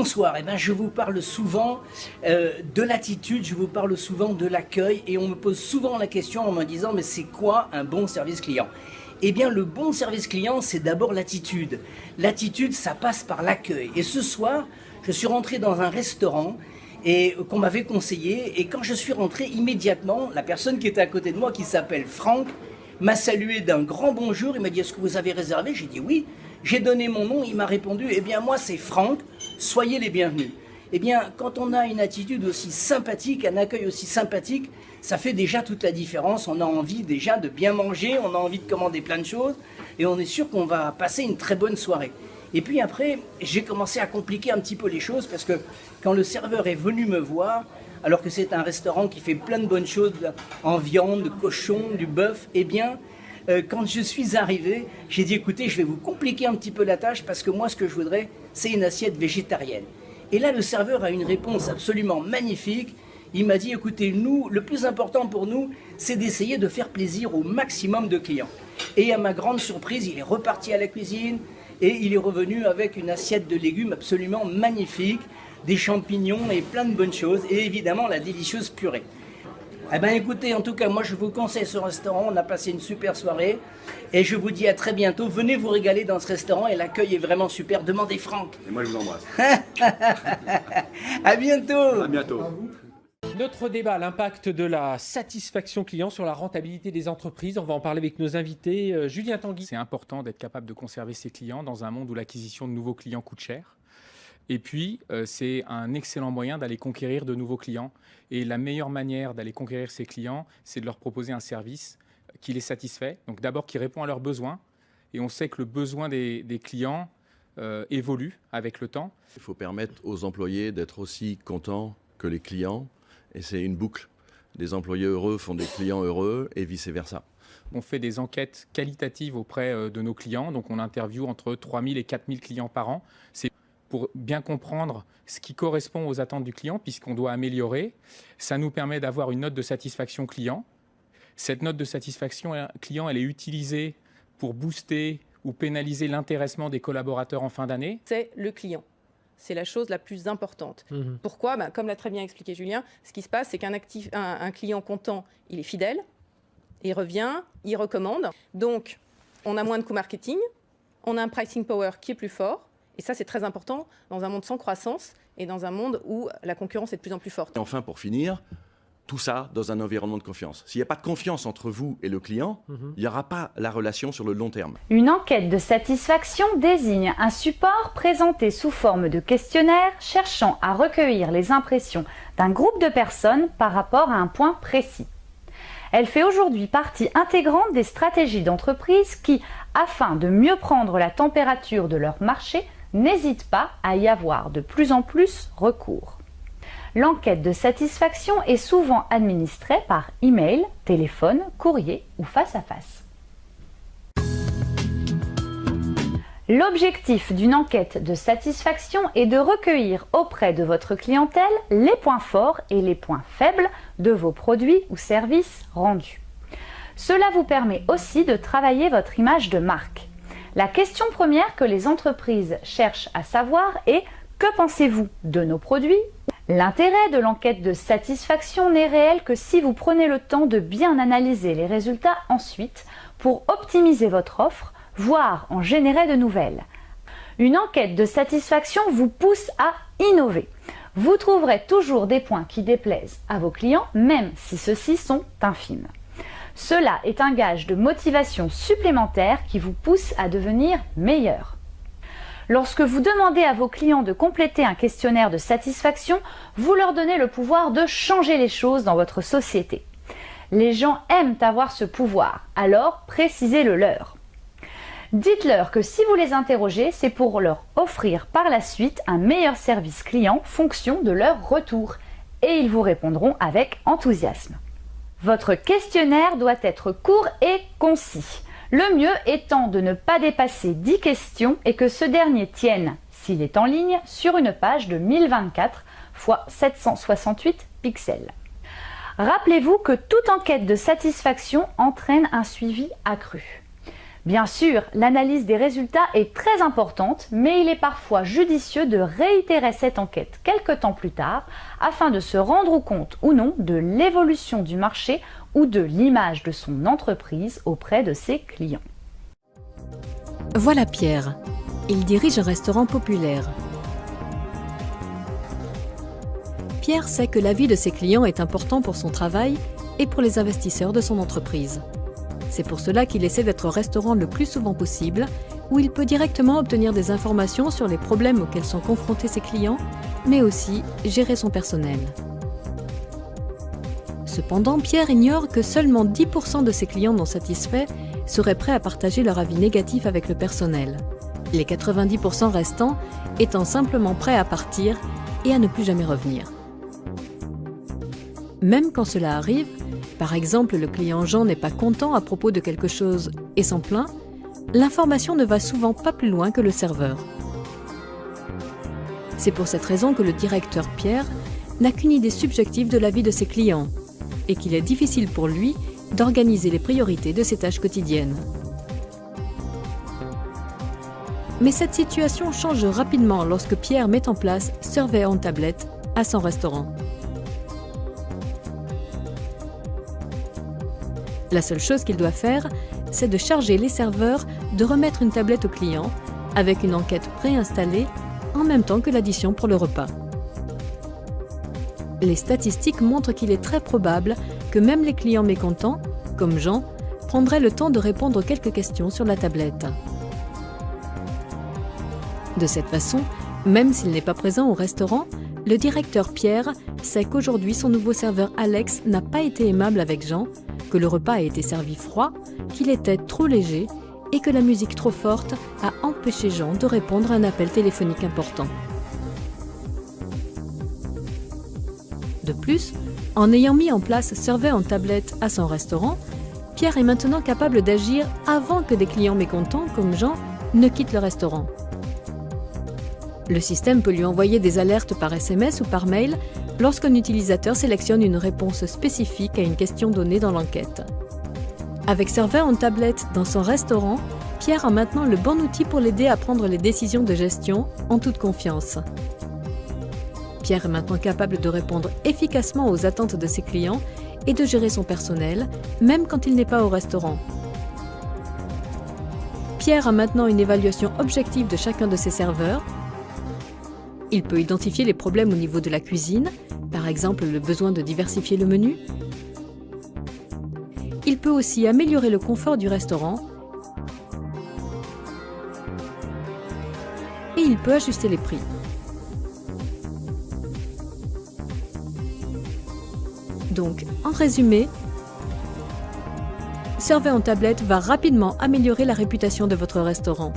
bonsoir. Eh ben, je vous parle souvent de l'attitude, je vous parle souvent de l'accueil et on me pose souvent la question en me disant mais c'est quoi un bon service client? Eh bien, le bon service client, c'est d'abord l'attitude. L'attitude, ça passe par l'accueil. Et ce soir, je suis rentré dans un restaurant et qu'on m'avait conseillé. Et quand je suis rentré, immédiatement, la personne qui était à côté de moi, qui s'appelle Franck, m'a salué d'un grand bonjour. Il m'a dit, est-ce que vous avez réservé? J'ai dit oui. J'ai donné mon nom. Il m'a répondu, eh bien, moi, c'est Franck. Soyez les bienvenus. Eh bien, quand on a une attitude aussi sympathique, un accueil aussi sympathique, ça fait déjà toute la différence. On a envie déjà de bien manger, on a envie de commander plein de choses et on est sûr qu'on va passer une très bonne soirée. Et puis après, j'ai commencé à compliquer un petit peu les choses parce que quand le serveur est venu me voir, alors que c'est un restaurant qui fait plein de bonnes choses en viande, de cochon, du bœuf, eh bien, quand je suis arrivé, j'ai dit écoutez, je vais vous compliquer un petit peu la tâche parce que moi, ce que je voudrais, c'est une assiette végétarienne. Et là, le serveur a une réponse absolument magnifique. Il m'a dit, écoutez, nous, le plus important pour nous, c'est d'essayer de faire plaisir au maximum de clients. Et à ma grande surprise, il est reparti à la cuisine et il est revenu avec une assiette de légumes absolument magnifique, des champignons et plein de bonnes choses, et évidemment la délicieuse purée. Eh bien écoutez, en tout cas, moi je vous conseille ce restaurant, on a passé une super soirée, et je vous dis à très bientôt, venez vous régaler dans ce restaurant, et l'accueil est vraiment super, demandez Franck. Et moi je vous embrasse. À bientôt. À bientôt. Notre débat, l'impact de la satisfaction client sur la rentabilité des entreprises. On va en parler avec nos invités. Julien Tanguy. C'est important d'être capable de conserver ses clients dans un monde où l'acquisition de nouveaux clients coûte cher. Et puis, c'est un excellent moyen d'aller conquérir de nouveaux clients. Et la meilleure manière d'aller conquérir ces clients, c'est de leur proposer un service qui les satisfait. Donc d'abord, qui répond à leurs besoins. Et on sait que le besoin des clients évolue avec le temps. Il faut permettre aux employés d'être aussi contents que les clients. Et c'est une boucle. Des employés heureux font des clients heureux et vice-versa. On fait des enquêtes qualitatives auprès de nos clients. Donc, on interviewe entre 3 000 et 4 000 clients par an. C'est pour bien comprendre ce qui correspond aux attentes du client, puisqu'on doit améliorer. Ça nous permet d'avoir une note de satisfaction client. Cette note de satisfaction client, elle est utilisée pour booster ou pénaliser l'intéressement des collaborateurs en fin d'année. C'est le client. C'est la chose la plus importante. Pourquoi ? Comme l'a très bien expliqué Julien, ce qui se passe, c'est qu'un client content, il est fidèle, il revient, il recommande. Donc, on a moins de coûts marketing, on a un pricing power qui est plus fort. Et ça, c'est très important dans un monde sans croissance et dans un monde où la concurrence est de plus en plus forte. Et enfin, pour finir, tout ça dans un environnement de confiance. S'il n'y a pas de confiance entre vous et le client, il n'y aura pas la relation sur le long terme. Une enquête de satisfaction désigne un support présenté sous forme de questionnaire cherchant à recueillir les impressions d'un groupe de personnes par rapport à un point précis. Elle fait aujourd'hui partie intégrante des stratégies d'entreprise qui, afin de mieux prendre la température de leur marché, n'hésitent pas à y avoir de plus en plus recours. L'enquête de satisfaction est souvent administrée par email, téléphone, courrier ou face à face. L'objectif d'une enquête de satisfaction est de recueillir auprès de votre clientèle les points forts et les points faibles de vos produits ou services rendus. Cela vous permet aussi de travailler votre image de marque. La question première que les entreprises cherchent à savoir est « Que pensez-vous de nos produits ?» L'intérêt de l'enquête de satisfaction n'est réel que si vous prenez le temps de bien analyser les résultats ensuite pour optimiser votre offre, voire en générer de nouvelles. Une enquête de satisfaction vous pousse à innover. Vous trouverez toujours des points qui déplaisent à vos clients, même si ceux-ci sont infimes. Cela est un gage de motivation supplémentaire qui vous pousse à devenir meilleur. Lorsque vous demandez à vos clients de compléter un questionnaire de satisfaction, vous leur donnez le pouvoir de changer les choses dans votre société. Les gens aiment avoir ce pouvoir, alors précisez-le leur. Dites-leur que si vous les interrogez, c'est pour leur offrir par la suite un meilleur service client fonction de leur retour. Et ils vous répondront avec enthousiasme. Votre questionnaire doit être court et concis. Le mieux étant de ne pas dépasser 10 questions et que ce dernier tienne, s'il est en ligne, sur une page de 1024 x 768 pixels. Rappelez-vous que toute enquête de satisfaction entraîne un suivi accru. Bien sûr, l'analyse des résultats est très importante, mais il est parfois judicieux de réitérer cette enquête quelques temps plus tard afin de se rendre compte ou non de l'évolution du marché ou de l'image de son entreprise auprès de ses clients. Voilà Pierre. Il dirige un restaurant populaire. Pierre sait que l'avis de ses clients est important pour son travail et pour les investisseurs de son entreprise. C'est pour cela qu'il essaie d'être au restaurant le plus souvent possible, où il peut directement obtenir des informations sur les problèmes auxquels sont confrontés ses clients, mais aussi gérer son personnel. Cependant, Pierre ignore que seulement 10% de ses clients non satisfaits seraient prêts à partager leur avis négatif avec le personnel, les 90% restants étant simplement prêts à partir et à ne plus jamais revenir. Même quand cela arrive, par exemple le client Jean n'est pas content à propos de quelque chose et s'en plaint, l'information ne va souvent pas plus loin que le serveur. C'est pour cette raison que le directeur Pierre n'a qu'une idée subjective de la vie de ses clients et qu'il est difficile pour lui d'organiser les priorités de ses tâches quotidiennes. Mais cette situation change rapidement lorsque Pierre met en place Survey on Tablet à son restaurant. La seule chose qu'il doit faire, c'est de charger les serveurs de remettre une tablette au client avec une enquête préinstallée en même temps que l'addition pour le repas. Les statistiques montrent qu'il est très probable que même les clients mécontents, comme Jean, prendraient le temps de répondre quelques questions sur la tablette. De cette façon, même s'il n'est pas présent au restaurant, le directeur Pierre sait qu'aujourd'hui son nouveau serveur Alex n'a pas été aimable avec Jean, que le repas a été servi froid, qu'il était trop léger et que la musique trop forte a empêché Jean de répondre à un appel téléphonique important. De plus, en ayant mis en place Survey on Tablet à son restaurant, Pierre est maintenant capable d'agir avant que des clients mécontents comme Jean ne quittent le restaurant. Le système peut lui envoyer des alertes par SMS ou par mail lorsqu'un utilisateur sélectionne une réponse spécifique à une question donnée dans l'enquête. Avec Survey on Tablet dans son restaurant, Pierre a maintenant le bon outil pour l'aider à prendre les décisions de gestion en toute confiance. Pierre est maintenant capable de répondre efficacement aux attentes de ses clients et de gérer son personnel, même quand il n'est pas au restaurant. Pierre a maintenant une évaluation objective de chacun de ses serveurs. Il peut identifier les problèmes au niveau de la cuisine, par exemple le besoin de diversifier le menu. Il peut aussi améliorer le confort du restaurant et il peut ajuster les prix. Donc, en résumé, Survey on Tablet va rapidement améliorer la réputation de votre restaurant.